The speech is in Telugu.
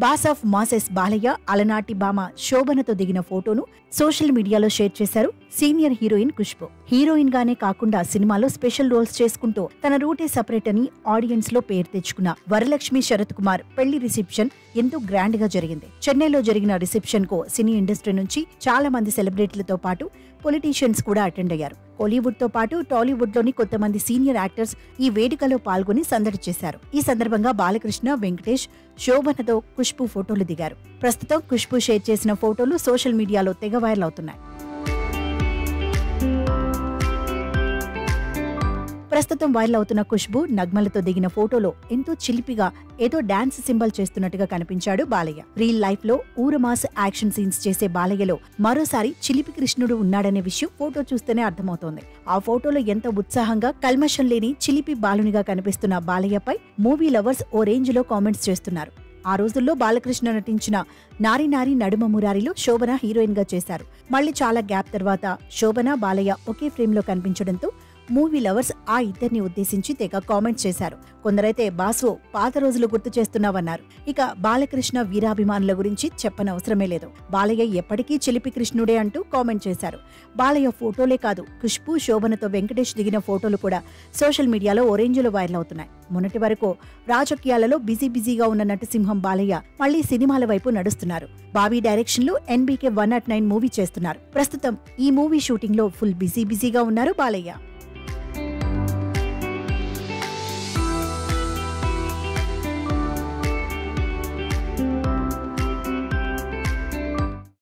బాస్ ఆఫ్ మాసెస్ బాలయ్య అలనాటి భామ శోభనతో దిగిన ఫోటోను సోషల్ మీడియాలో షేర్ చేశారు సీనియర్ హీరోయిన్ ఖుష్బూ. హీరోయిన్ గానే కాకుండా సినిమాలో స్పెషల్ రోల్స్ చేసుకుంటూ తన రూటే సపరేట్ అని ఆడియన్స్ లో పేరు తెచ్చుకున్న వరలక్ష్మి శరత్ కుమార్ పెళ్లి రిసెప్షన్ ఎంతో గ్రాండ్ గా జరిగింది. చెన్నైలో జరిగిన రిసెప్షన్ కు సినీ ఇండస్ట్రీ నుంచి చాలా మంది సెలబ్రిటీలతో పాటు పొలిటీషియన్స్ కూడా అటెండ్ అయ్యారు. కోలీవుడ్ తో పాటు టాలీవుడ్ లోని కొంతమంది సీనియర్ యాక్టర్స్ ఈ వేడుకలో పాల్గొని సందడి చేశారు. ఈ సందర్భంగా బాలకృష్ణ, వెంకటేష్, శోభనతో ఖుష్బూ ఫోటోలు దిగారు. ప్రస్తుతం ఖుష్బూ షేర్ చేసిన ఫోటోలు సోషల్ మీడియాలో తెగ వైరల్ అవుతున్నాయి. ప్రస్తుతం వైరల్ అవుతున్న ఖుష్బూ నగ్మలతో దిగిన ఫోటోలో ఎంతో చిలిపిగా ఏదో డాన్స్ సింబల్ చేస్తున్నట్టుగా కనిపించాడు బాలయ్య. రియల్ లైఫ్ లో ఊరమాస్ యాక్షన్ సీన్స్ చేసే బాలయ్యలో మరోసారి చిలిపి కృష్ణుడు ఉన్నాడనే విషయం ఫోటో చూస్తేనే అర్థమవుతోంది. ఆ ఫోటోలో ఎంత ఉత్సాహంగా కల్మషం లేని చిలిపి బాలునిగా కనిపిస్తున్న బాలయ్యపై మూవీ లవర్స్ ఓ రేంజ్ లో కామెంట్స్ చేస్తున్నారు. ఆ రోజుల్లో బాలకృష్ణ నటించిన నారి నారి నడుమ మురారిలో శోభన హీరోయిన్ గా చేశారు. మళ్లీ చాలా గ్యాప్ తర్వాత శోభన, బాలయ్య ఒకే ఫ్రేమ్ లో కనిపించడంతో మూవీ లవర్స్ ఆ ఇద్దరిని ఉద్దేశించి తెగ కామెంట్స్ చేశారు. కొందరైతే బాసు పాత రోజులు గుర్తు చేస్తున్నావన్నారు. ఇక బాలకృష్ణ వీరాభిమానుల గురించి చెప్పనవసరమే లేదు. బాలయ్య ఎప్పటికీ చిలిపి కృష్ణుడే అంటూ కామెంట్ చేశారు. బాలయ్య ఫోటోలే కాదు, ఖుష్బూ, శోభనతో వెంకటేష్ దిగిన ఫోటోలు కూడా సోషల్ మీడియాలో ఓరేంజ్లో వైరల్ అవుతున్నాయి. మొన్నటి వరకు రాజకీయాలలో బిజీగా ఉన్న నటసింహం బాలయ్య మళ్లీ సినిమాల వైపు నడుస్తున్నారు. బాబీ డైరెక్షన్ లో NBK 109 మూవీ చేస్తున్నారు. ప్రస్తుతం ఈ మూవీ షూటింగ్ లో ఫుల్ బిజీగా ఉన్నారు బాలయ్య.